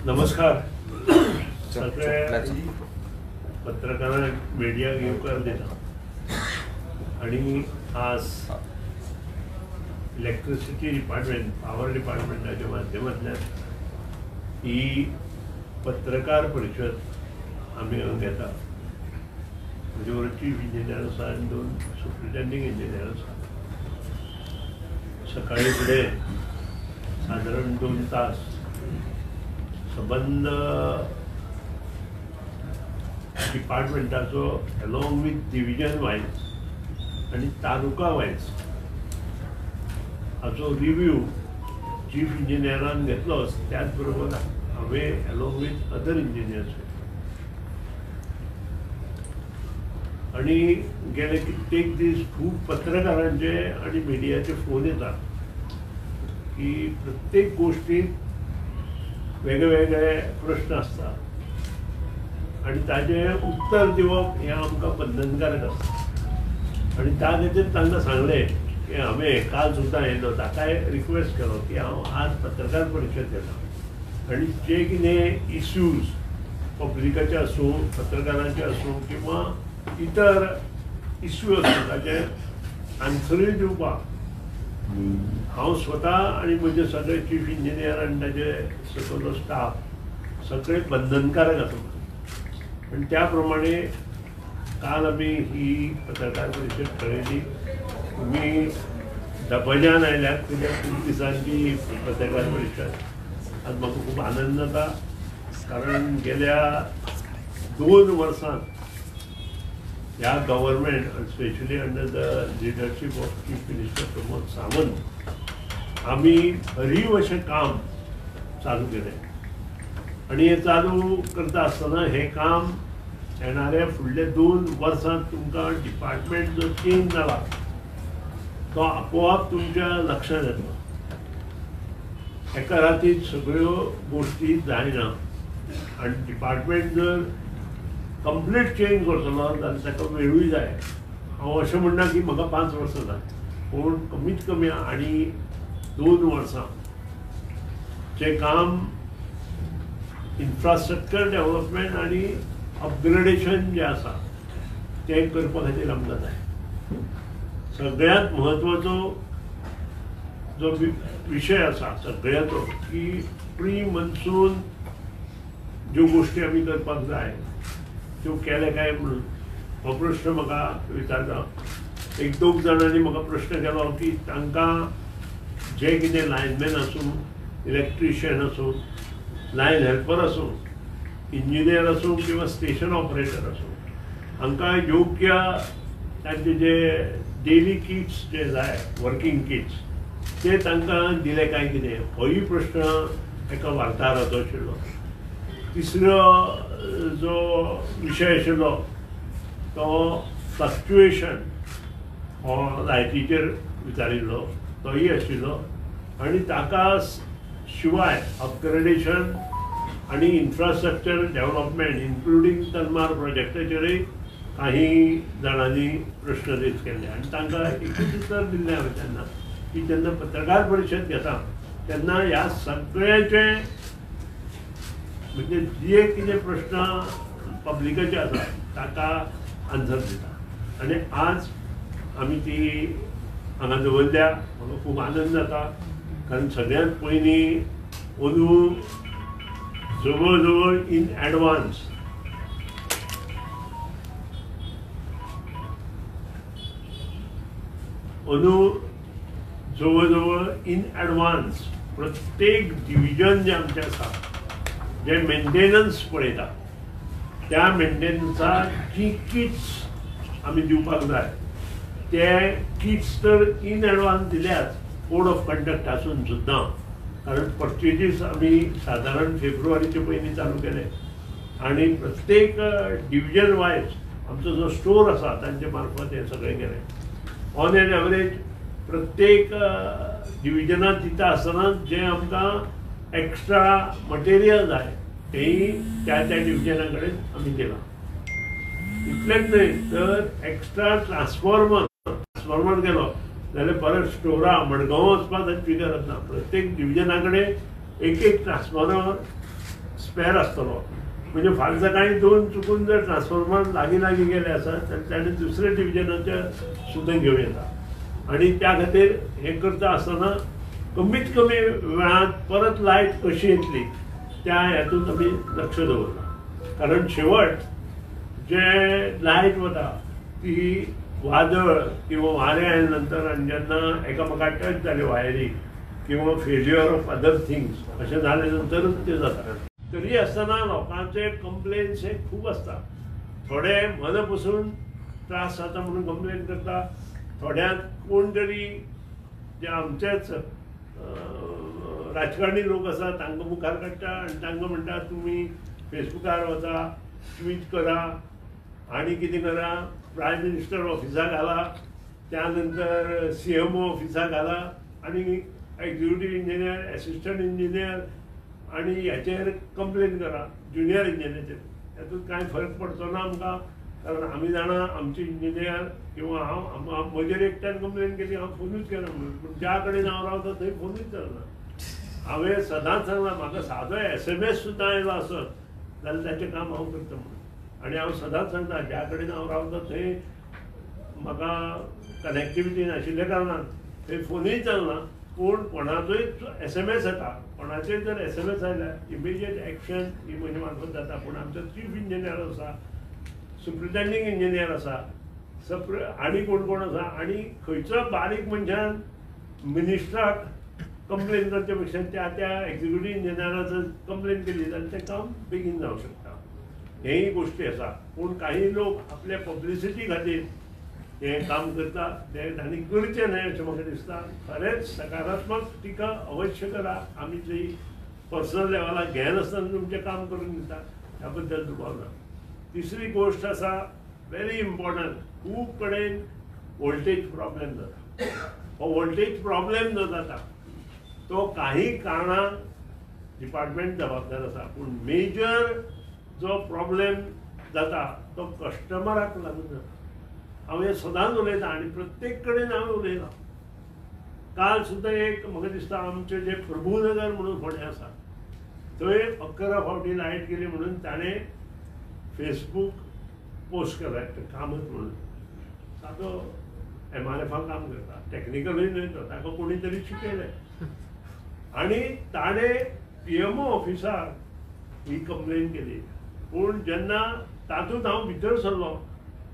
नमस्कार सगळ्या पत्रकारांक मिडियाक येवकार दिता आणि आज इलेक्ट्रिसिटी डिपार्टमेंट पावर डिपार्टमेंटाच्या माध्यमांतल्यान ही पत्रकार परिशद आमी घेता. म्हजे बरोबर चीफ इंजिनियर आसा आनी 2 सुप्रिटेंडिंग इंजिनियर आसा. सकाळी फुडें साधारण 2 तास संबंध डिपार्टमेंटाचो अलॉंग विथ डिविजन वायज आनी तालुका वायज हाचो रिव्यू चीफ इंजिनियरान घेतलो. त्याच बरोबर हांवें अलॉंग विथ अदर इंजिनियर्स आणि गेले कित्येक दीस खूब पत्रकारांचे आणि मिडियाचे फोन येतात की प्रत्येक गोष्टीत वेगवेगळे प्रश्न असतात आणि ताजे उत्तर दिवप हें आमकां बंधनकारक आसता. आणि त्या खातीर तांकां सांगलें की हांवें काल सुद्दां येयलो ताकाय रिक्वेस्ट केलो की हांव आज पत्रकार परिशद घेता आनी जे कितें इश्यूज पब्लिकाचे आसूं पत्रकारांचे आसूं किंवा इतर इश्यू आसूं ताचे आन्सरूय दिवपाक हांव स्वता आनी म्हजे सगळे चीफ इंजिनियर आनी ताजे सकयलो स्टाफ सगळे बंधनकारक आसा. आनी त्या प्रमाणे काल आमी ही पत्रकार परिशद ठरयली. तुमी दबाज्यान आयल्यात कित्याक खूब दिसांची पत्रकार परिशद आज म्हाका खूब आनंद जाता. कारण गेल्या 2 वर्सांत ह्या government specially under the leadership of chief minister Pramod Sawant आमी भरीव अशें काम चालू केलें. आणि हे चालू करता आसतना हें काम येणाऱ्या फुडल्या 2 वर्सांत तुमकां डिपार्टमेंट जो चेंज जाला तो आपोआप तुमच्या लक्षांत येतलो. एका रातीत सगळ्यो गोश्टी जायना आनी डिपार्टमेंट जर कंप्लीट चेंज करतलो जाल्यार ताका वेळूय जाय. हांव अशें म्हणना की म्हाका 5 वर्सां जाय पूण कमीत कमी आनी 2 वर्सां जें काम इन्फ्रास्ट्रक्चर डेव्हलपमेंट आनी अपग्रेडेशन जें आसा तें करपा खातीर आमकां जाय. सगळ्यांत म्हत्वाचो जो विशय आसा सगळ्याचो की प्री मनसून ज्यो गोश्टी आमी करपाक जाय त्यो केले काय म्हणून हो प्रश्न म्हाका विचारता. 1-2 जाणांनी म्हाका प्रश्न केलो की तांकां जे कितें लायनमॅन आसूं इलेक्ट्रिशियन आसूं लायन हेल्पर आसूं इंजिनियर आसूं किंवा स्टेशन ऑपरेटर आसूं हांकां योग्य तांचे जे डेली किट्स जे जाय वर्किंग किट्स ते तांकां दिले काय कितें होय प्रश्न एका वार्ताहराचो आशिल्लो. तिसरो जो विशय आशिल्लो तो फ्लक्च्युएशन हो लायटीचेर विचारिल्लो तोय आशिल्लो. आनी ताका शिवाय अपग्रेडेशन आनी इन्फ्रास्ट्रक्चर डेव्हलपमेंट इन्क्लुडींग तलमार प्रोजेक्टाचेरय काही जाणांनी प्रश्न रेज केले आनी तांकां एकूच उत्तर दिल्लें हांवें तेन्ना की जेन्ना पत्रकार परिशद घेता तेन्ना ह्या सगळ्याचे म्हणजे जे कितें प्रश्न पब्लिकाचे आसा ताका आन्सर दिता. आनी आज आमी ती हांगा दवरल्या. म्हाका खूब आनंद जाता कारण सगळ्यांत पयलीं अंदू जवळ जवळ इन एडवान्स जवळ जवळ इन एडवान्स प्रत्येक डिविजन जे आमचें आसा जे मेंटेनन्स पळयता त्या मेंटेनन्साक जी किट्स आमी दिवपाक जाय ते किट्स तर इन एडवान्स दिल्यात कोड ऑफ कंडक्ट आसून सुद्दां. कारण परचेजीस आमी साधारण फेब्रुवारीचे पयलीं चालू केले आनी प्रत्येक डिविजन वायज आमचो जो स्टोर आसा तांचे मार्फत हें सगळें केलें. ऑन एन एवरेज प्रत्येक डिविजनांत दिता आसतना जे आमकां एक्स्ट्रा मटेरियल जाय तेही त्या डिविजना कडेन आमी दिलां. इतलेंच न्हय तर एक्स्ट्रा ट्रान्सफॉर्मर गेलो जाल्यार परत स्टोरा मडगांव वचपाक ताची गरज ना. प्रत्येक डिविजना कडेन एक ट्रान्सफॉर्मर स्पेअर आसतलो. म्हणजे फाल्यां सकाळीं दोन चुकून जर ट्रान्सफॉर्मर लागीं गेले आसत जाल्यार ताणें दुसऱ्या डिविजनाचे सुद्दां घेवन येता. आनी त्या खातीर हें करता आसतना कमीत कमी वेळांत परत लायट कशी येतली त्या हातूंत आमी लक्ष दवरता. कारण शेवट जे लायट वता ती वादळ किंवा वारें आयले नंतर आनी जेन्ना एकामेकाक टच जाले वायरी किंवा फेल्युअर ऑफ अदर थिंग्स अशें जाले नंतरच ते जाता. तरी आसतना लोकांचे कंप्लेन्स हे खूब आसता. थोडे मन पसून त्रास जाता म्हणून कंप्लेन करता. थोड्यांक कोण तरी जे आमचेच राजकारणी लोक आसा तांकां मुखार काडटा आनी तांकां म्हणटा तुमी फेसबुकार वचा, ट्वीट करा आनी कितें करा, प्रायम मिनिस्टर ऑफिसाक घाला, त्या नंतर CMO ऑफिसाक घाला आनी एक्झिक्युटीव इंजिनियर, एसिस्टंट इंजिनियर आनी हेचेर कंप्लेन करा, ज्युनियर इंजिनियराचेर. हातूंत कांय फरक पडचो ना आमकां. कारण आमी जाणा आमचे इंजिनियर किंवा हांव म्हजेर एकट्यान कंप्लेन केली, हांव फोनूच केना म्हणून. पूण ज्या कडेन हांव रावता थंय फोनूच चलना. हांवें सदांच सांगलां म्हाका सादो SMS सुद्दां आयलो आसत जाल्यार ताचें काम हांव करता म्हणून. आनी हांव सदांच सांगता ज्या कडेन हांव रावता थंय म्हाका कनेक्टिविटी नाशिल्ल्या कारणान थंय फोनूय चलना. पूण कोणाचोय SMS येता, कोणाचेय जर SMS आयल्यार इमिजिएट एक्शन ही म्हजे मार्फत जाता. पूण आमचो चीफ इंजिनियर आसा, सुप्रिटेंडिंग इंजिनियर आसा, आनी कोण आसा, आनी खंयचो बारीक मनशान मिनिस्टराक कंप्लेन करचे पेक्षा त्या एक्झिक्युटीव इंजिनियराचो कंप्लेन केली जाल्यार तें काम बेगीन जावंक शकता. हेय गोश्टी आसा. पूण काही लोक आपल्या पब्लिसिटी खातीर हें काम करता. तें तांणी करचें न्हय अशें म्हाका दिसता. खरेंच सकारात्मक टिका अवश्य करा. आमी थंय पर्सनल लेवलाक घेनासतना तुमचें काम करून दिता, ह्या बद्दल दुबाव ना. तिसरी गोश्ट आसा व्हेरी इम्पॉर्टंट. खूब कडेन वोल्टेज प्रॉब्लेम जाता. हो वोल्टेज प्रॉब्लेम जो जाता तो काही कारणान डिपार्टमेंट जबाबदार आसा. पूण मेजर जो प्रॉब्लेम जाता तो कस्टमराक लागून जाता. हांव हें सदांच उलयतां आनी प्रत्येक कडेन हांवें उलयलां. काल सुद्दां एक म्हाका दिसता आमचें जें प्रभुनगर म्हणून फोंड्या आसा थंय 11 फावटी लायट गेली म्हणून ताणें फेसबूक पोस्ट केला कामत म्हणून. सादो MRF काम करता, टॅक्निकलूय न्हय तो, ताका कोणी तरी शिकयलें. आनी ताणें PMO ऑफिसाक ही कंप्लेन केली. पूण जेन्ना तातूंत हांव भितर सरलो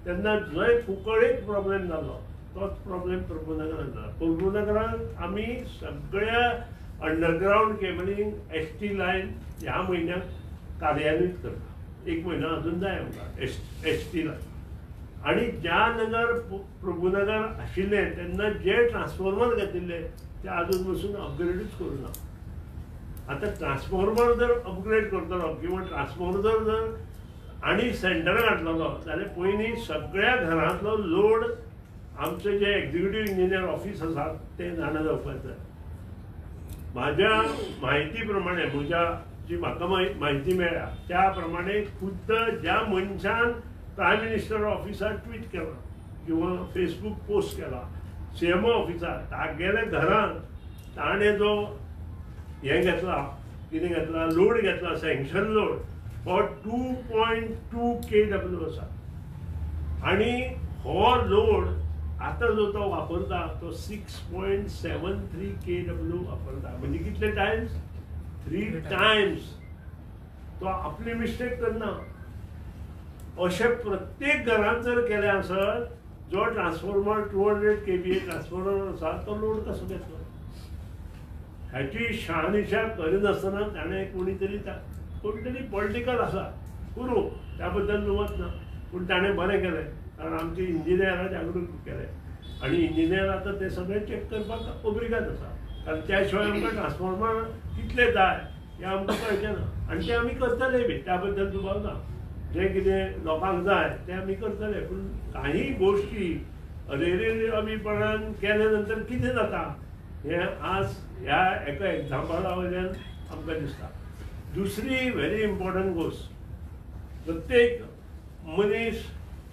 तेन्ना जंय फुकट प्रॉब्लेम जालो तोच प्रॉब्लेम प्रभुनगरांत जाला. प्रभुनगरांत आमी सगळ्या अंडरग्रावंड केबलिंग ST लायन ह्या म्हयन्याक कार्यान्वीत करता. 1 म्हयनो अजून जाय आमकां ST लायन. आनी ज्या नगर प्रभुनगर आशिल्लें तेन्ना जे ट्रान्सफॉर्मर घातिल्ले ते आजून पसून अपग्रेडूच करूना. आतां ट्रान्सफॉर्मर जर अपग्रेड करतलो किंवा ट्रान्सफॉर्मर जर आनी सेंटर घातलेलो जाल्यार पयलीं सगळ्या घरांतलो लोड आमचें जें एक्झिक्युटीव इंजिनियर ऑफिस आसा तें जाणा जावपाक जाय. म्हाज्या म्हायती प्रमाणे म्हज्या जी म्हाका म्हायती मेळ्ळ्या त्या प्रमाणे खुद्द ज्या मनशान प्रायम मिनिस्टर ऑफिसाक ट्वीट केला किंवा फेसबूक पोस्ट केला, CMO ऑफिसार तागेल्या घरांत ताणें जो हें घेतला, कितें घेतला, लोड घेतला, सँक्शन लोड हो 2.2 kW आसा. आनी हो लोड आतां जो तो वापरता तो 6.73 kW वापरता. म्हणजे कितले टायम्स? 3 टायम्स. तो आपली मिस्टेक करना. अशें प्रत्येक घरांत जर केलें आसत जो ट्रान्सफॉर्मर 200 kVA ट्रान्सफॉर्मर आसा तो लोड कसो घेतलो? हाची शहानिशा करिनासतना ताणें कोणी तरी पॉलिटिकल आसा करूं, त्या बद्दल दुमत ना. पूण ताणें बरें केलें कारण आमचे इंजिनियरा जागृत केलें. आनी इंजिनियर आतां ते सगळें चॅक करपाक ओब्रिगाद आसा. कारण त्या शिवाय आमकां ट्रान्सफॉर्मर कितले जाय हें आमकां कळचें ना. आनी तें आमी करतले बी, त्या बद्दल दुबाव ना. जें कितें लोकांक जाय तें आमी करतले. पूण काही गोश्टी अरेरेपणान केले नंतर कितें जाता हें आज ह्या एका एग्जाम्पला वयल्यान आमकां दिसता. दुसरी व्हेरी इम्पॉर्टंट गोश्ट, प्रत्येक मनीस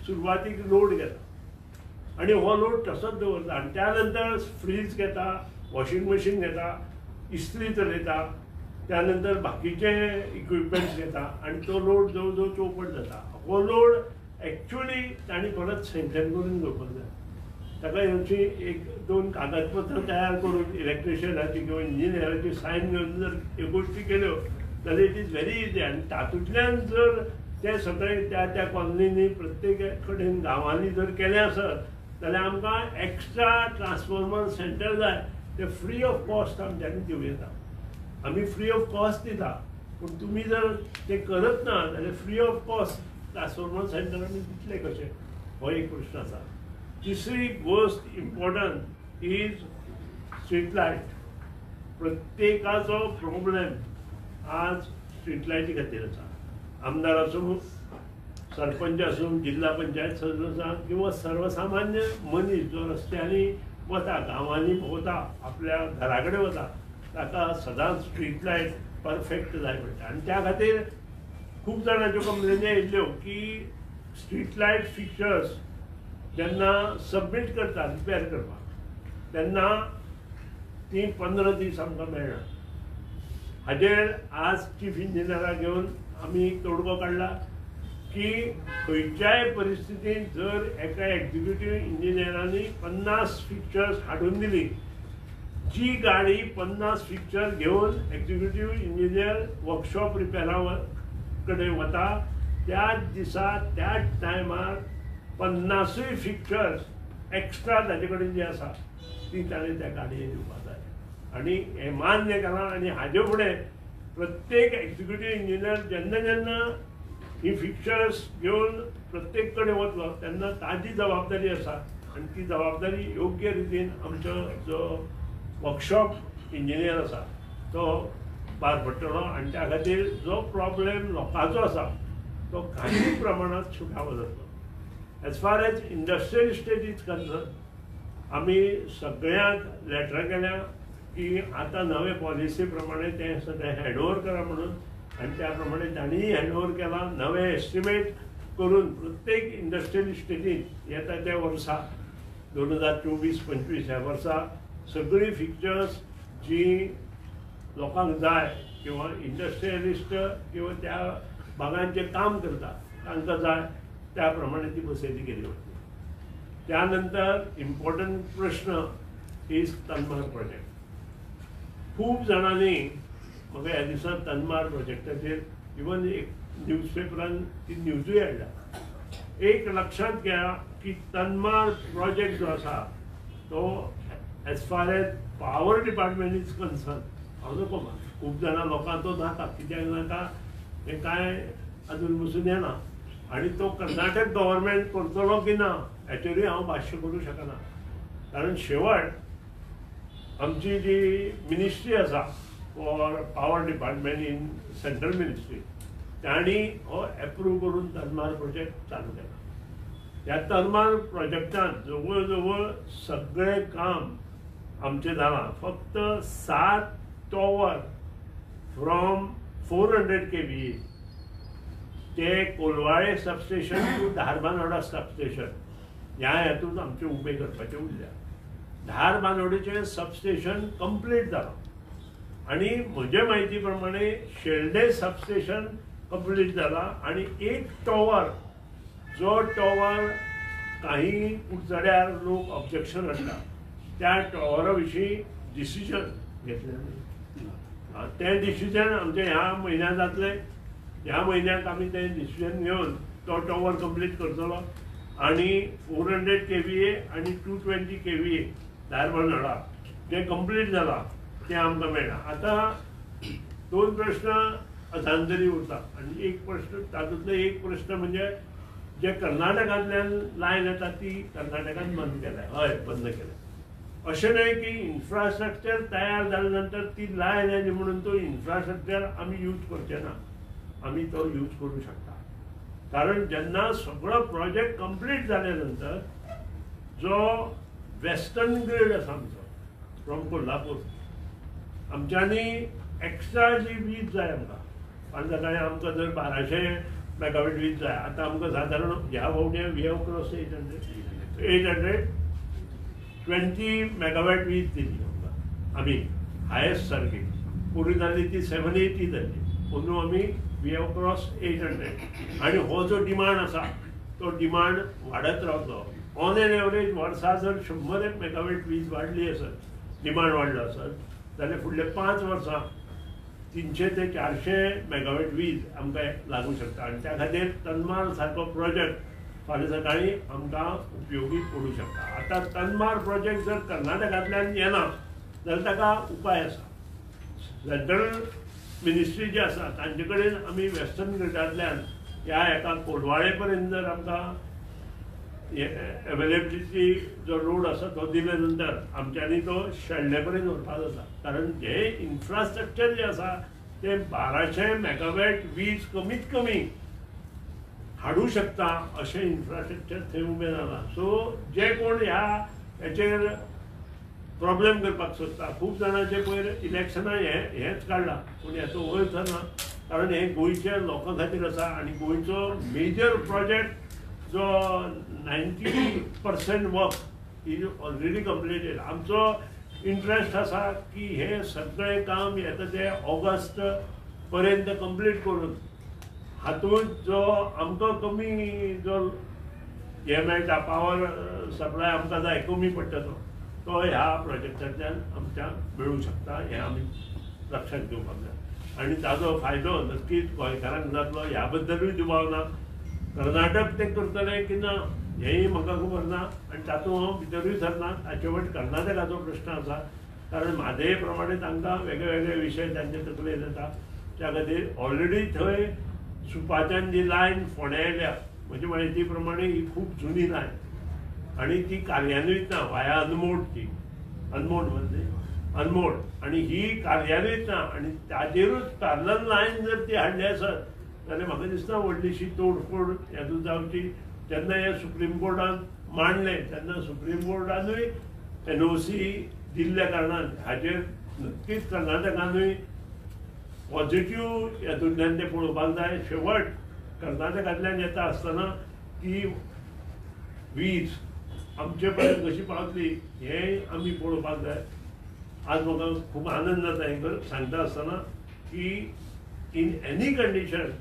सुरवातीक लोड घेता आनी हो लोड तसोच दवरता. आनी त्या नंतर फ्रीज घेता, वॉशिंग मशीन घेता, इस्त्री चलयता त्यानंतर बाकीचे इक्विपमेंट्स घेता आणि तो लोड जवळ जवळ चौपट जाता. हो लोड ॲक्च्युअली ताणी परत सँक्शन करून घेवपाक जाय. ताका येवची एक दोन कागदपत्र तयार करून इलेक्ट्रिशियनाची किंवा इंजिनियराची सायन घेवन जर ह्यो गोश्टी केल्यो जाल्यार इट इज व्हेरी इजी. आनी तातूंतल्यान जर ते सगळे त्या त्या कॉलनीनी प्रत्येक कडेन गांवांनी जर केले आसत जाल्यार आमकां एक्स्ट्रा ट्रान्सफॉर्मर सेंटर जाय ते फ्री ऑफ कॉस्ट आमच्यांनी दिवं येता. आमी फ्री ऑफ कॉस्ट दिता पूण तुमी जर ते करत ना जाल्यार free of cost transformer centre आमी दितले कशे, हो एक प्रश्न आसा. तिसरी गोष्ट इम्पॉर्टंट इज स्ट्रीट लायट. प्रत्येकाचो प्रॉब्लेम आज स्ट्रीट लायटी खातीर आसा. आमदार आसूं, सरपंच आसूं, जिल्हा पंचायत सदस्य किंवा सर्वसामान्य मनीस जो रस्त्यांनी वता, गांवांनी भोंवता, आपल्या घरा कडेन वता, ताका सदांच स्ट्रीट लायट परफेक्ट जाय पडटा. आनी त्या खातीर खूब जाणांच्यो कंप्लेनी येयल्ल्यो की स्ट्रीट लायट फिक्चर्स जेन्ना सबमीट करता रिपेर करपाक तेन्ना ती 15 दीस आमकां मेळना. हाजेर आज चीफ इंजिनियराक घेवन आमी तोडगो काडला की खंयच्याय परिस्थितीन जर एका एक्झिक्युटीव इंजिनियरांनी 50 फिक्चर्स हाडून दिली, जी गाडी 50 फिक्चर घेवन एक्झिक्युटीव इंजिनियर वर्कशॉप रिपेरा कडेन वता त्याच दिसा त्याच टायमार 50 फिक्चर्स एक्स्ट्रा ताजे कडेन जी आसा ती ताणें त्या गाडयेन दिवपाक जाय. आनी हें मान्य केलां. आनी हाजे फुडें प्रत्येक एक्झिक्युटीव इंजिनियर जेन्ना जेन्ना ही फिक्चर्स घेवन प्रत्येक कडेन वतलो तेन्ना ताजी जबाबदारी आसा आनी ती जबाबदारी योग्य रितीन आमचो जो वर्कशॉप इंजिनियर आसा तो पार पडटलो. आनी त्या खातीर जो प्रॉब्लेम लोकांचो आसा तो काही प्रमाणात सुटावो जातलो. As far as industrial estate is concern, आमी सगळ्यांक लेटरां केल्या की आतां नवे पॉलिसी प्रमाणे ते सगळें हँडओवर करा म्हणून. आनी त्या प्रमाणे तांणीय हँडओवर केला. नवे एस्टिमेट करून प्रत्येक इंडस्ट्रियल इस्टेटीन येता त्या वर्सा 2024-25 ह्या वर्सा सगळी फिक्चर्स जी लोकांक जाय किंवा इंडस्ट्रियलिस्ट किंवा त्या भागांचेर काम करता तांकां जाय त्या प्रमाणे ती बसयली गेली वता. त्यानंतर इम्पॉर्टंट प्रश्न इज तनमार प्रोजेक्ट. खूब जाणांनी म्हाका ह्या दिसा तनमार प्रोजेक्टाचेर इवन एक न्यूजपेपरान ती न्यूजूय हाडला. एक लक्षात घ्या की तनमार प्रोजेक्ट जो आसा तो as far as power department is concern हांव नको खूब जाणां लोकांक तो नाका. कित्याक नाका हें कांय अजून पसून येना आनी तो कर्नाटक गव्हर्मेंट करतलो की ना हाचेरूय हांव भाश्य करूं शकना. कारण शेवट आमची जी मिनिस्ट्री आसा for power department in central ministry तांणी हो एप्रूव करून तनमार प्रोजेक्ट चालू केला. ह्या तनमार प्रोजेक्टान जवळ जवळ सगळें काम आमचें जालां. फक्त 7 टॉवर फ्रॉम 400 kVA ते Colvale substation to Dharbandora substation ह्या हातूंत आमचे उबे करपाचें उरल्या. धारबांदोडेचें सबस्टेशन कंप्लीट जालां आनी म्हजे म्हायती प्रमाणे शेल्डे सबस्टेशन कंप्लीट जालां. आनी एक टॉवर जो टॉवर काही उडचड्यार लोक ऑब्जेक्शन हाडटा त्या टॉवरा विशीं डिसिजन घेतलें नाही. तें डिसिजन आमचें ह्या म्हयन्यांत जातलें. ह्या म्हयन्यांत आमी तें डिसिजन घेवन तो टॉवर कंप्लीट करतलो आनी 400 kVA आनी 220 kVA धारबांदोडा जें कंप्लीट जालां तें आमकां मेळटा. आतां 2 प्रश्न अजांतरी उरता आनी एक प्रश्न तातूंतलो एक प्रश्न म्हणजे जे कर्नाटकांतल्यान लायन येता ती कर्नाटकान बंद केल्या. हय बंद केल्या. अशें न्हय की इन्फ्रास्ट्रक्चर तयार जाले नंतर ती लायन येली म्हणून तो इन्फ्रास्ट्रक्चर आमी यूज करचे ना. आमी तो यूज करूं शकता. कारण जेन्ना सगळो प्रोजेक्ट कंप्लीट जाले नंतर जो वेस्टर्न ग्रीड आसा आमचो फ्रॉम कोल्हापूर आमच्यांनी एक्स्ट्रा जी वीज जाय आमकां. कारण सकाळीं आमकां जर 1200 मेगावॉट वीज जाय आतां आमकां सादारण ह्या फावटी वी हॅव क्रॉस 820 मेगावॉट वीज दिली आमकां आमी हायेस्ट सारकी. पूर्वी जाल्ली ती 780 जाल्ली, पूण आमी वी हॅव क्रॉस 800 आनी हो जो डिमांड आसा तो डिमांड वाडत रावतलो. ऑन एन एवरेज वर्सा जर 100 मेगावॅट वीज वाडली आसत, डिमांड वाडलो आसत जाल्यार फुडले 5 वर्सां 300 ते 400 मेगावॅट वीज आमकां लागू शकता. आनी त्या खातीर तनमार सारको प्रोजेक्ट फाल्यां सकाळी आमकां उपयोगी पडू शकता. आतां तनमार प्रोजेक्ट जर कर्नाटकांतल्यान येना जाल्यार ताका उपाय आसा. सेंट्रल मिनिस्ट्री जी आसा तांचे कडेन आमी वेस्टर्न ग्रिडांतल्यान ह्या एका कोडवाळे पर्यंत जर आमकां अवेलेबिलिटी जो रोड आसा तो दिले नंतर आमच्यांनी तो शेळ्ळे पर्यंत व्हरपाक जाता. कारण हे इन्फ्रास्ट्रक्चर जे आसा ते 1200 मेगावॅट वीज कमीत कमी हाडू शकता अशें इन्फ्रास्ट्रक्चर थंय उबें जाला. सो जे कोण हेचेर प्रॉब्लेम करपाक सोदता, खूब जाणांचे पयर इलेक्शनां हेच काडला पूण हेचो वयर ना. कारण हे गोंयच्या लोकां खातीर आसा आनी गोंयचो मेजर प्रोजेक्ट जो 90% वर्क इज ऑलरेडी कंप्लिटेड. आमचो इंट्रस्ट आसा की हे सगळें काम येता ते ऑगस्ट पर्यंत कंप्लीट करून हातूंत जो आमकां कमी जो हे मेळटा पावर सप्लाय आमकां जाय कमी पडटा तो ह्या प्रोजेक्टांतल्यान आमच्याक मेळूं शकता. हें आमी लक्षांत घेवपाक जाय आनी ताजो फायदो नक्कीच गोंयकारांक जातलो. ह्या बद्दलूय दुबाव ना. कर्नाटक ते करतले की ना हेंय म्हाका खबर ना आनी तातूंत हांव भितरूय सरना. ताचे वट कर्नाटकाचो प्रश्न आसा कारण म्हादये प्रमाणे तांकां वेगळे वेगळे विशय तांचे तकलेंत येता. त्या खातीर ऑलरेडी थंय सुपाच्यान जी लायन फोंड्या येयल्या म्हजे म्हायती प्रमाणे ही खूब जुनी लायन आनी ती कार्यान्वीत ना. वाया अनमोड ती अनमोड आनी ही कार्यान्वीत ना आनी ताजेरूच पॅरलल लायन जर ती हाडली आसत जाल्यार म्हाका दिसता व्हडलीशी तोडफोड हेतून जावची. जेन्ना हे सुप्रीम कोर्टान मांडले तेन्ना सुप्रीम कोर्टानूय NOC दिल्ल्या कारणान हाचेर नक्कीच कर्नाटकानूय पॉझिटिव्ह हेतूंतल्यान ते पळोवपाक जाय. शेवट कर्नाटकांतल्यान येता आसतना ती वीज आमचे पर्यंत कशी पावतली हेंय आमी पळोवपाक जाय. आज म्हाका खूब आनंद जाता हें सांगता आसतना की इन एनी कंडिशन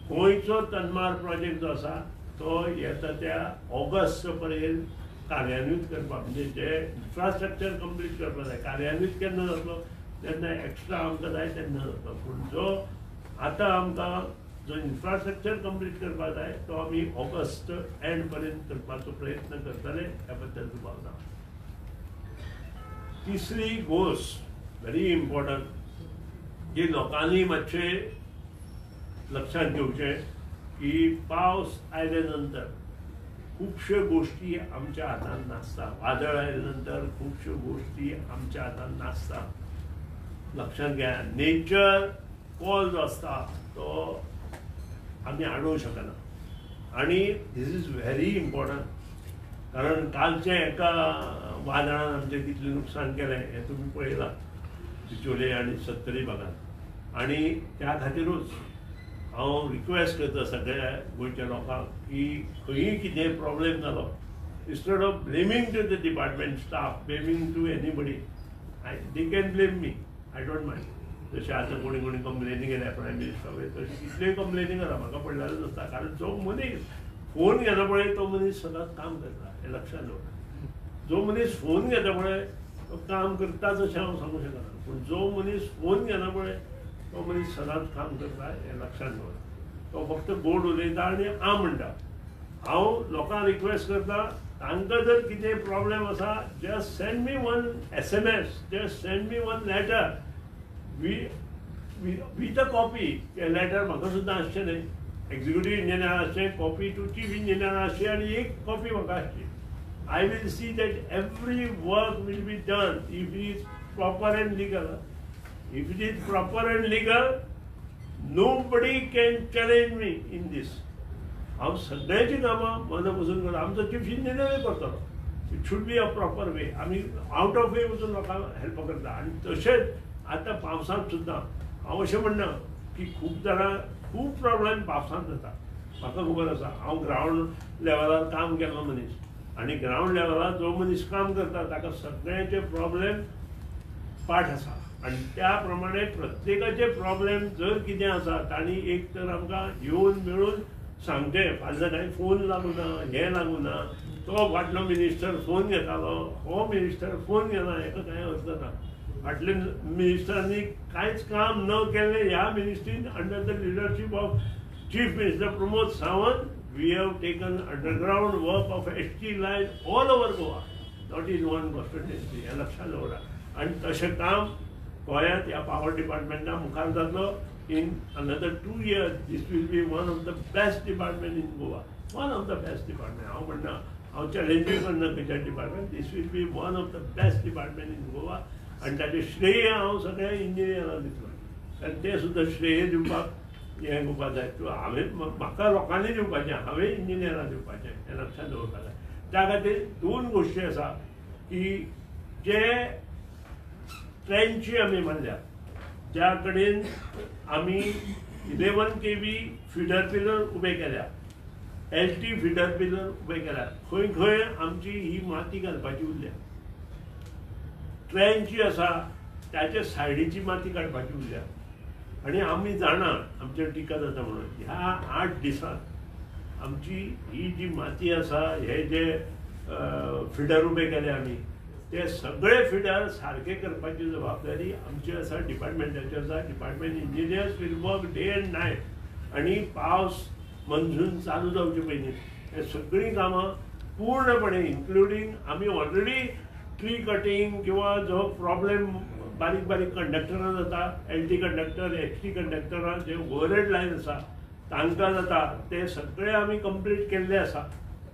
गोंयचो तनमार प्रोजेक्ट जो आसा तो येता त्या ऑगस्ट पर्यंत कार्यान्वीत करपाक म्हणजे जे इन्फ्रास्ट्रक्चर कंप्लीट करपाक जाय. कार्यान्वीत केन्ना जातलो तेन्ना एक्स्ट्रा आमकां जाय तेन्ना जातलो. पूण जो आतां आमकां जो इन्फ्रास्ट्रक्चर कंप्लीट करपाक जाय तो आमी ऑगस्ट एंड पर्यंत करपाचो प्रयत्न करतले. ह्या बद्दल दुबाव ना. तिसरी गोष्ट व्हेरी इम्पॉर्टंट जी लोकांनी मातशें लक्षात घेवचें की पावस आयले नंतर खुबश्यो गोष्टी आमच्या हातांत नासता. वादळ आयले नंतर खुबश्यो गोष्टी आमच्या हातांत नासता. लक्षात घ्या नेचर कॉल जो आसता तो आमी हाडूंक शकना आनी दीस इज व्हेरी इम्पॉर्टंट. कारण कालचे एका वादळान आमचें कितलें नुकसान केलें हें तुमी पळयलां बिचोले आनी सत्तरी भागांत. आनी त्या खातीरूच हांव रिक्वेस्ट करता सगळ्या गोंयच्या लोकांक की खंयी कितें प्रॉब्लेम जालो instead of blaming to the department staff, blaming to anybody, they can blame me. I don't mind. जशें आतां कोणी कोणी कंप्लेनी केल्या प्रायम मिनिस्टराचेर तशी कितल्योय कंप्लेनी करा म्हाका पडलेलेच आसता. कारण जो मनीस फोन घेना पळय तो मनीस सदांच काम करता हें लक्षात दवरा. जो मनीस फोन घेता पळय तो काम करताच अशें हांव सांगूंक शकना. पूण जो मनीस फोन घेना पळय तो मनीस सदांच काम करता हें लक्षात दवरा. तो फक्त गोड उलयता आनी आ म्हणटा. हांव लोकांक रिक्वेस्ट करता तांकां जर कितें प्रॉब्लेम आसा just send me one SMS, just send me one letter with a copy. ते लेटर म्हाका सुद्दां आसचें न्हय. एक्झिक्युटीव इंजिनियर आसचें, कॉपी टू चीफ इंजिनियर आसची आनी एक कॉपी म्हाका आसची. I will see that every work will be done if it is proper and legal. If it is proper and legal, nobody can challenge me in this. हांव सगळ्यांची कामां मन बसून करता. आमचो चीफ इंजिनियरूय करतलो. It should be a proper way. आमी out of वे वचून लोकांक हेल्प करता. आनी तशेंच आतां पावसांत सुद्दां हांव अशें म्हणना की खूब जाणां खूब प्रॉब्लेम पावसांत जाता. म्हाका खबर आसा. हांव ग्रावंड लेवलार काम केल्लो मनीस आनी ग्रावंड लेवलार जो मनीस काम करता ताका सगळ्यांचे प्रॉब्लेम पाठ आसा आणि त्या प्रमाणे प्रत्येकाचे प्रॉब्लेम जर कितें आसा तांणी एक तर आमकां येवन मेळून सांगचे. फाल्यां कांय फोन लागूना, हें लागूना, तो फाटलो मिनिस्टर फोन घेतालो, हो मिनिस्टर फोन घेना, हेका कांय अर्थ ना. फाटल्या मिनिस्टरांनी कांयच काम न केलें ह्या मिनिस्ट्रीन under the leadership of chief minister Pramod Sawant we have taken underground work of ST line all over Goa, not in one constituency. हें लक्षात दवरा. आनी तशें काम गोंयांत ह्या पावर डिपार्टमेंटा मुखार जातलो. In another 2 years, this will be one of the best department in Goa. One of the best department. हांव म्हणना, हांव चॅलेंजींग करना खंयच्या department. This will be one of the best department in Goa. आनी ताचें श्रेय हांव सगळ्या इंजिनियरांक दितलो. कारण ते सुद्दां श्रेय दिवपाक हें करपाक जाय. हांवें म्हाका लोकांनी दिवपाचें, हांवें इंजिनियरांक दिवपाचें, हें लक्षात दवरपाक जाय. त्या खातीर 2 गोश्टी आसा की जे ट्रेंची आमी मारल्या, ज्या कडेन आमी 11 kV फिडर पिलर उबे केल्या, LT फिडर पिलर उबे केल्या, खंय खंय आमची ही माती घालपाची उरल्या. ट्रेंच जी आसा त्याच्या सायडीची माती काडपाची उरल्या. आनी आमी जाणा आमचेर टिका जाता म्हणून ह्या 8 दिसांत आमची ही जी माती आसा, हे जे फिडर उबे केले आमी, ते सगळे फिडर सारखे करपाची जबाबदारी आमची आसा, डिपार्टमेंटाची आसा. Department engineers will work day and night. आनी पावस मनसून चालू जावचे पयलीं हे सगळीं कामां पूर्णपणे इन्क्लुडींग आमी ऑलरेडी ट्री कटींग किंवा जो प्रॉब्लेम बारीक बारीक कंडक्टरां जाता, LT कंडक्टर, HT कंडक्टरां, जे ओवरहेड लायन आसा तांकां जाता, ते सगळे आमी कंप्लीट केल्ले आसा.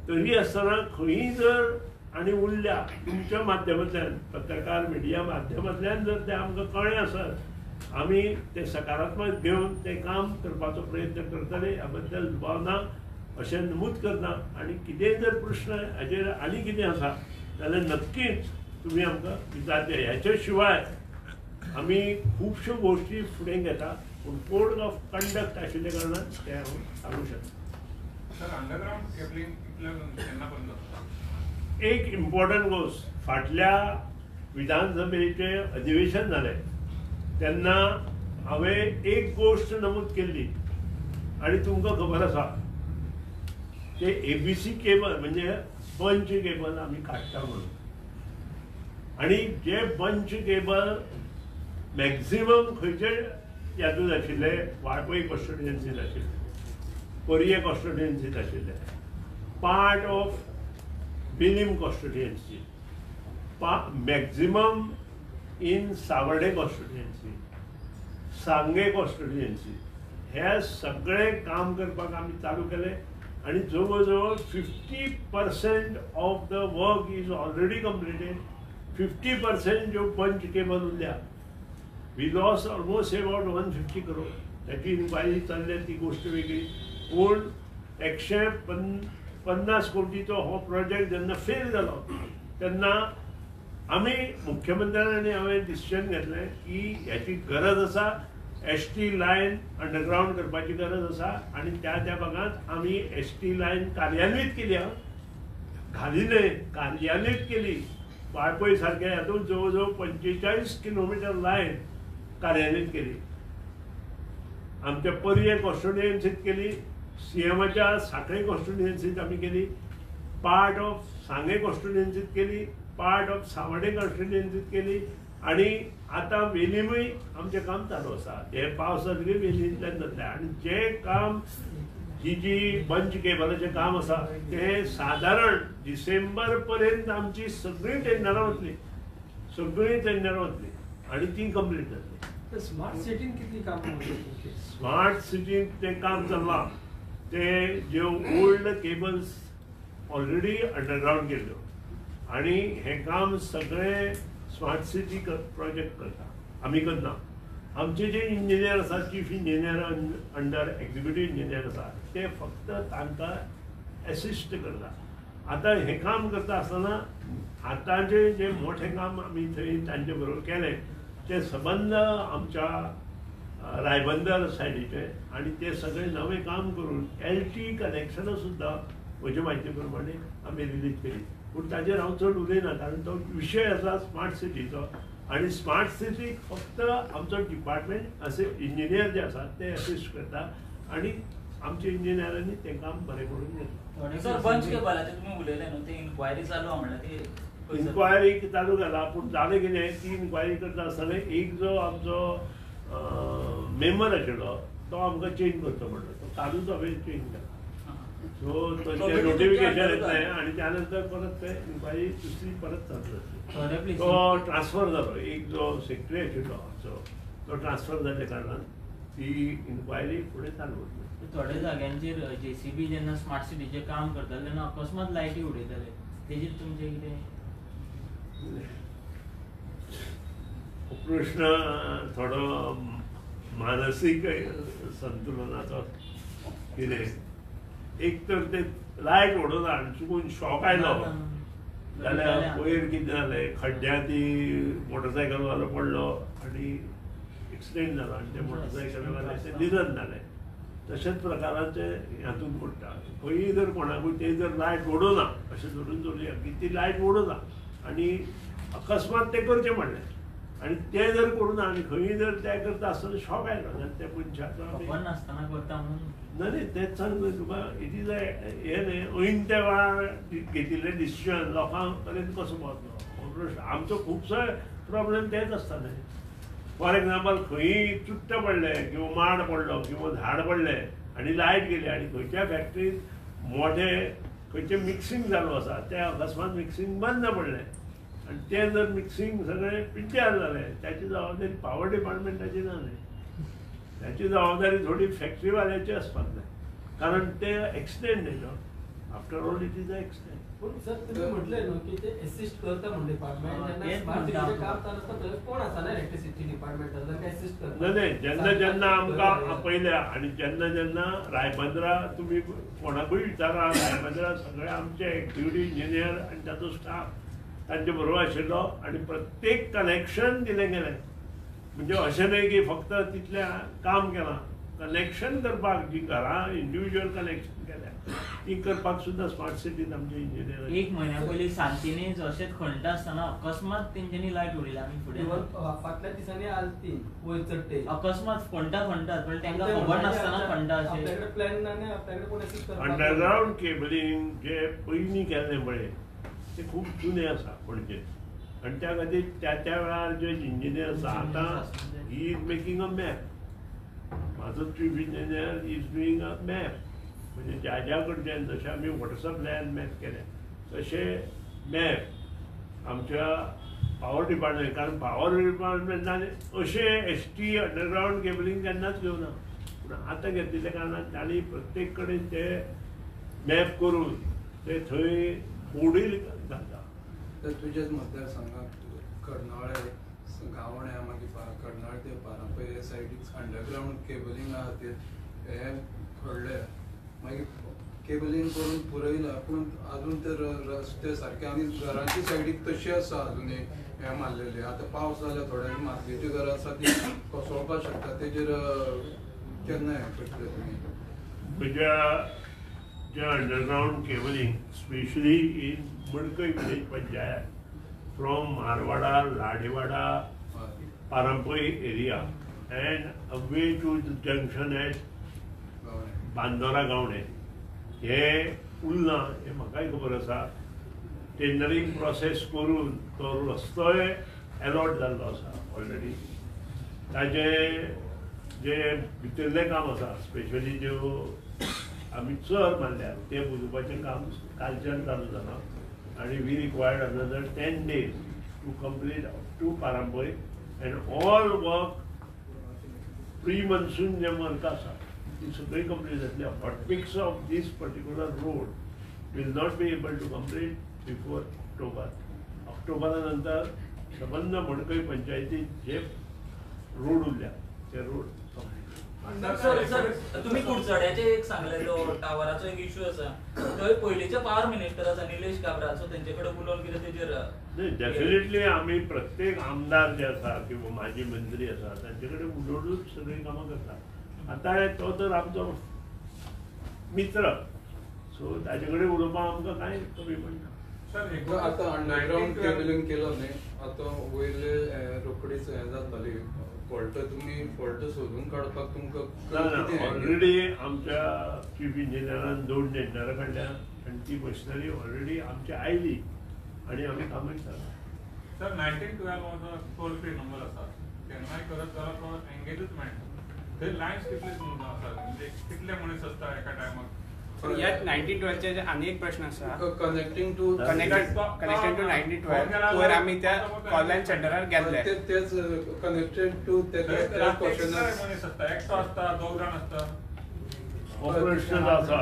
तरी आसतना खंयी जर आनी उरल्या तुमच्या माध्यमांतल्यान, पत्रकार मिडिया माध्यमांतल्यान जर ते आमकां कळ्ळें आसत, आमी ते सकारात्मक घेवन ते काम करपाचो प्रयत्न करतले. ह्या बद्दल दुबाव ना अशें नमूद करना. आनी कितेंय जर प्रश्न हाजेर आनी कितें आसा जाल्यार नक्कीच तुमी आमकां विचारचे. हेचे शिवाय आमी खुबश्यो गोश्टी फुडें घेता, पूण कोड ऑफ कंडक्ट आशिल्ले कारणान ते हांव सांगूंक शकता. अंडरग्राउंड केबलिंग केन्ना बंद जाता? एक इम्पॉर्टंट गोष्ट, फाटल्या विधानसभेचे अधिवेशन जालें तेन्ना हांवें एक गोश्ट नमूद केल्ली, आनी तुमकां खबर आसा ते ABC केबल म्हणजे बंच केबल आमी काडटा म्हणून. आनी जे बंच केबल मॅक्झिमम खंयचे हातूंत आशिल्ले, वाळपय कॉन्स्टिट्युएन्सींत आशिल्ले, पर्ये कॉन्स्टिट्युएन्सींत आशिल्ले, पार्ट ऑफ बिलीम constituency, maximum in Savarde constituency, Sanguem constituency, हे सगळे काम करपाक आमी चालू केले. आनी जवळ जवळ 50% of the work is already completed. 50% ज्यो पंच केबल उरल्या, we lost almost about 150 crore. त्याची इन्क्वायरी चालली ती गोष्ट वेगळी. पूण 150 कोटीचो हो प्रोजेक्ट जेन्ना फेल जालो तेन्ना आमी मुख्यमंत्र्यान आनी हांवें डिसिजन घेतलें की ह्याची गरज आसा, ST लायन अंडरग्राउंड करपाची गरज आसा. आनी त्या भागांत आमी ST लायन कार्यान्वीत केली, घाली न्हय, कार्यान्वीत केली. वाळपय सारख्या हातूंत जवळ जवळ 45 किलोमीटर लायन कार्यान्वीत केली. आमच्या पर्ये कॉन्स्टिट्युएन्सीत केली, CMच्या सांखळे कॉन्स्टिट्युएन्सीत आमी केली, पार्ट ऑफ सांगे कॉन्स्टिट्युएन्सीत केली, पार्ट ऑफ सावर्डे कॉन्स्टिट्युएन्सीत केली. आनी आतां वेलीमूय आमचें काम चालू आसा. हे पावसा सगळी वेलींतल्यान जातलें. आनी जें काम ही जी बंच केबलाचें काम आसा तें सादारण डिसेंबर पर्यंत आमची सगळीं टेंडरां वतलीं, सगळीं टेंडरां वतलीं आनी ती कंप्लीट जातली. स्मार्ट सिटीन कितली काम? स्मार्ट सिटीन तें काम चल्लां. ते ज्यो ओल्ड केबल्स ऑलरेडी अंडरग्राउंड केल्ल्यो आनी हें काम सगळें स्मार्ट सिटी प्रोजेक्ट करता, आमी करना. आमचे जे इंजिनियर आसा, chief engineer under executive engineer आसा, ते फक्त तांकां एसिस्ट करता. आतां हें काम करता आसतना आतांचे जे मोठें काम आमी थंय तांचे बरोबर केलें ते संबंद आमच्या रायबंदर सायडीचे, आनी ते सगळें नवें काम करून LT कनेक्शनां सुद्दां म्हजे म्हायती प्रमाणे आमी रिलीज केली. पूण ताजेर हांव चड उलयना, कारण तो विशय आसा स्मार्ट सिटीचो. आणि स्मार्ट सिटीक फक्त आमचो डिपार्टमेंट असे इंजिनियर जे आसात ते असिस्ट करता आणि आमच्या इंजिनियरांनी ते काम बरें करून घेतलं. सर बंच केबलाचे तुम्ही उलयले न्हू ते इन्क्वायरी चालू आहा म्हणल्यार ती इन्क्वायरी चालू केला पूण जालें कितें ती इन्क्वायरी करता आसतना एक जो आमचो मेंबर आशिल्लो तो आमकां चेंज करचो म्हणलो तो कालूच हांवें चेंज केला. सो तें नोटिफिकेशन येतलें आनी त्या नंतर परत ते इन्क्वायरी दुसरी परत चालू जातली. तो ट्रान्सफर जालो एक जो सेक्रेटरी आशिल्लो आमचो तो ट्रान्सफर जाल्ल्या कारणान ती इन्क्वायरी फुडें चालू उरली. थोड्या जाग्यांचेर JCB जेन्ना स्मार्ट सिटीचें काम करताले तेन्ना अकस्मात लायटी उडयताले तेजेर तुमचें कितें प्रश्न थोडो मानसीक संतुलनाचो कितें एक तर ते लायट उडोवना आनी चुकून शॉक आयलो जाल्यार वयर कितें जालें खड्ड्यांत ती मोटरसायकलवालो पडलो आनी एक्सिडेंट जालो आनी ते मोटरसायकलवाल्याचें निधन जालें. तशेंच प्रकाराचे हातूंत पडटा खंयी जर कोणाकूय ते जर लायट ओडोना अशें धरून दवरया की ती लायट ओडोना आनी अकस्मात ते करचें म्हणलें आनी ते जर करुना आनी खंयी जर ते करता आसतना शॉक आयलो जाल्यार त्या मनशाचो नासतना करता म्हणून न्ही तेंच सांगता तुका इट इज हें न्ही ऐन त्या वेळार घेतिल्लें डिसिजन लोकां पर्यंत कसो पावतलो हो प्रश्न. आमचो खुबसो प्रॉब्लेम तेच आसता न्ही. फॉर एक्झाम्पल खंयी चुट्ट पडले किंवा माड पडलो किंवा झाड पडलें आनी लायट गेली आनी खंयच्या फॅक्टरींत मोठें खंयचें मिक्सिंग चालू आसा तें अकस्मात मिक्सिंग बंद पडलें आनी तें जर मिक्सिंग सगळें पिड्ड्यार जालें त्याची जबाबदारी पॉवर डिपार्टमेंटाची ना न्ही. त्याची जबाबदारी थोडी फॅक्टरीवाल्याची आसपाक जाय कारण ते एक्सिडेंट न्ही तो after all it is a accident. पण सर तुम्ही म्हटलें न्हू की ते असिस्ट करता म्हणून डिपार्टमेंट जेन्ना स्मार्ट सिटीचें काम चालू आसता थंय कोण आसा ना इलेक्ट्रिसिटी डिपार्टमेंटान काय असिस्ट करता न्ही जेन्ना जेन्ना आमकां पयल्या आनी जेन्ना जेन्ना रायबंद्रा तुमी कोणाकूय विचारा रायबंद्रा सगळे आमचे एक्झिक्युटीव इंजिनियर आनी ताचो स्टाफ तांचे बरोबर आशिल्लो आनी प्रत्येक कनेक्शन दिलें गेलें. म्हणजे अशें न्हय की फक्त तितलें काम केलां कनेक्शन करपाक जी घरां इंडिविज्युअल कनेक्शन केल्या ती करपाक सुद्दां स्मार्ट सिटीन आमचे इंजिनियर एक म्हयन्या पयलीं सांतिनी अशेंच खणटा आसतना अकस्मात तेंच्यांनी लायट उडयली आमी फुडें फाटल्या दिसांनी आलती वयर चडटे अकस्मात खणटात पण तांकां खबर नासतना खणटा अशें आपल्याकडे प्लॅन आनी आपल्याकडे कोण असिस्ट करता अंडरग्राउंड केबलिंग जे पयलीं केल्लें पळय ते खूब जुने आसा पणजे आनी त्या खातीर त्या वेळार जे इंजिनियर आसा आतां he is making a map. म्हाजो chief engineer is doing a map म्हणजे ज्या कडच्यान जशें आमी वॉट्सअपल्यान मॅप केल्या तशें मॅप आमच्या पॉवर डिपार्टमेंट कारण पॉवर डिपार्टमेंटान अशें ST अंडरग्राउंड केबलिंग केन्नाच घेवना पूण आतां घेतिल्ल्या कारणान तांणी प्रत्येक कडेन ते मॅप करून ते थंय बोर्डूय घालता. तर तुझ्याच मतदारसंघात कर्नाळे गावण्या मागीर कर्नाळ ते पारांपय सायडीक अंडरग्राउंड केबलिंगा खातीर हे घडले मागीर केबलिंग करून पुरयला पूण अजून तर रस्ते सारके आनी घरांची सायडीक तशी आसा अजुनूय हे मारलेले. आतां पावस जाल्यार थोड्यांनी मातयेची घरां आसा ती कोसळपाक शकता तेजेर केन्ना हें करतले तुमी? म्हज्या जे underground cabling specially in Madkai village panchayat from Marwada Ladewada Parampai area and away to junction at Bandora गावणे हे उरना हे म्हाकाय खबर आसा. टेंडरींग प्रोसेस करून तो रस्तोय अलॉट जाल्लो आसा ऑलरेडी. ताजे जे भितरलें काम आसा स्पेशली ज्यो आमी चर मारल्यात ते बुजोवपाचें काम कालच्यान चालू जालां आनी we required another 10 days to complete up to Parampai and all work pre monsoon जे वर्क आसा ती सगळी कंप्लीट जातली. Hotmix of this particular road will not be able to complete before October. ऑक्टोबरा नंतर संबंध मडकय पंचायतीत जे रोड उरल्या ते रोड सर तुम्ही कुडचड्याचे एक सांगले तो टावराचो एक इश्यू आसा थंय पयलींचे पावर मिनिस्टर आसा निलेश काब्राल सो तेंचे कडेन उलोवन कितें तेजेर डेफिनेटली आमी प्रत्येक आमदार जे आसा किंवा माजी मंत्री आसा तांचे कडेन उलोवनूच सगळीं कामां करता. आतां तो तर आमचो मित्र सो ताजे कडेन उलोवपाक आमकां कांय कमी पडना. सर एक आता अंडरग्राउंड केबलिंग केलं नाही आता वयले रोकडीच हे जातली फॉल्ट तुम्ही फॉल्ट सोदून काडपाक तुमकां ऑलरेडी आमच्या चीफ इंजिनियरान 2 टेंडरां काडल्या आणि ती मशिनरी ऑलरेडी आमची आयली आणि आमी कामाक लागला. सर 1912 हो टोल फ्री नंबर आसा केन्नाय करत जाल्यार तो एंगेजूच मेळटा थंय लायन्स कितले स्मूथ आसा म्हणजे कितले मनीस आसता एका टायमाक. या 1912 चे आनी एक प्रश्न आसा कनेक्टिंग टू कनेक्टेड टू 1912 वर आम्ही त्या कॉल लाईन सेंटरार गेल्ले तेच कनेक्टेड टू त्या क्वेश्चन मनीस आसता एकटो आसता 2 जाण आसता ऑपरेशनल आसा.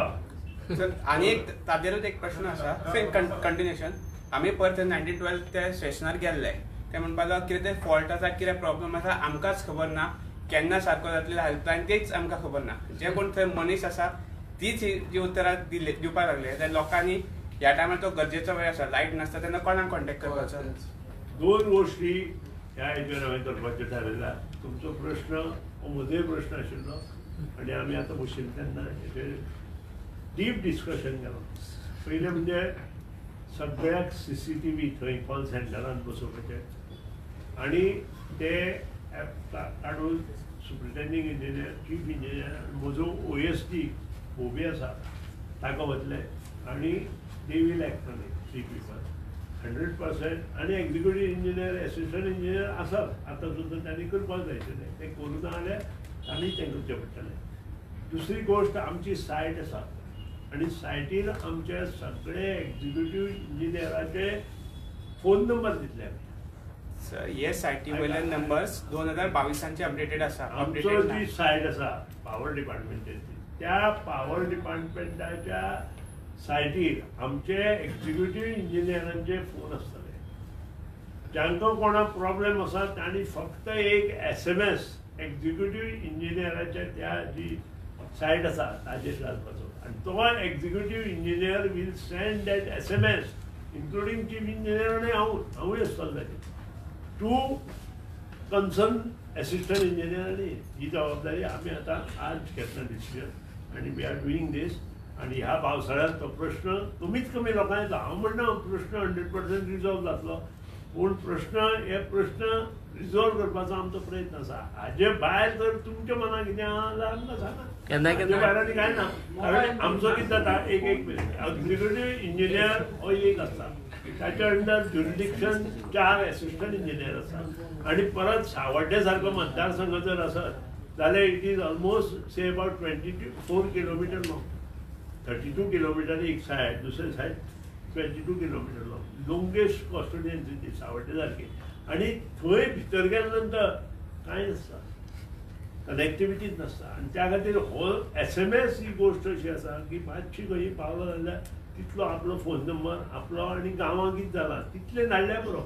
सर आनी एक ताजेरूच एक प्रश्न आसा सेम कंटिन्युएशन आमी परत 1912 त्या स्टेशनार गेल्ले ते म्हणपाक लागले कितें ते फॉल्ट आसा कितें प्रॉब्लम आसा आमकांच खबर ना केन्ना सारको जातले हेल्पलायन तेच आमकां खबर ना जे कोण थंय मनीस आसा तीच जी उतरां दिवपाक लागले त्या लोकांनी ह्या टायमार तो गरजेचो वेळ आसा लायट नासता तेन्ना कोणाक कॉन्टॅक्ट करपाचो. 2 गोष्टी ह्या हेजेर हांवें करपाचें थारायला. तुमचो प्रश्न हो म्हजोय प्रश्न आशिल्लो आनी आमी आतां बशिल्ले तेन्ना हेजेर डीप डिस्कशन केलो. पयलें म्हणजे सगळ्याक CCTV थंय कॉल सेंटरान बसोवपाचे आनी ते काडून सुप्रिटेंडिंग इंजिनियर चीफ इंजिनियर म्हजो OSD ओबी आसा ताका वतले आनी they will act on it 3 people 100% आनी एक्झिक्युटीव इंजिनियर एसिस्टंट इंजिनियर आसात आतां सुद्दां तांणी करपाक जाय आशिल्लें तें करूं ना जाल्यार तांणी तें करचें पडटलें. दुसरी गोश्ट आमची सायट आसा आनी सायटीर आमचे सगळे एक्झिक्युटीव इंजिनियराचे फोन नंबर दितले. सर हे सायटी वयले नंबर्स 2022 अपडेटेड आसा. आमचो जी सायट आसा पावर डिपार्टमेंटाची त्या पावर डिपार्टमेंटाच्या सायटीर आमचे एक्झिक्युटीव इंजिनियरांचे फोन आसतले. जांकां कोणाक प्रॉब्लेम आसा तांणी फक्त एक SMS एक्झिक्युटीव इंजिनियराच्या त्या जी सायट आसा ताचेर घालपाचो आनी तो executive engineer will send that SMS including chief engineer आनी हांवूय आसतलो ताचेर टू कन्सर्न एसिस्टंट इंजिनियरांनी. ही जबाबदारी आमी आतां आज घेतला डिसिजन आनी वी आर डुईंग दीस. आनी ह्या पावसाळ्यांत तो प्रश्न कमीत कमी लोकांक येता. हांव म्हणना प्रश्न 100% रिजॉल्व जातलो पूण हे प्रश्न रिजॉल्व करपाचो आमचो प्रयत्न आसा. हाजे भायर जर तुमच्या मनाक कितें आहा जाल्यार आमकां सांगा. हाजे भायर आनी कांय ना. कारण आमचो कितें जाता एक एक्झिक्युटीव इंजिनियर हो एक आसता ताच्या अंडर ज्युरिडिक्शन 4 एसिस्टंट इंजिनियर आसा आनी परत सावड्डे सारको मतदारसंघ जर आसत जाल्यार it is almost say about 24 kilometre long. 32 kilometre एक सायड दुसरी side 22 kilometre long longest constituency Savarde सारकी. आनी थंय भितर गेले नंतर कांय नासता कनेक्टिविटीच नासता आनी त्या खातीर हो SMS ही गोश्ट अशी आसा की मातशी खंयी पावलो जाल्यार तितलो आपलो फोन नंबर आपलो आनी गांवांत कितें जाला तितलें धाडल्यार पुरो.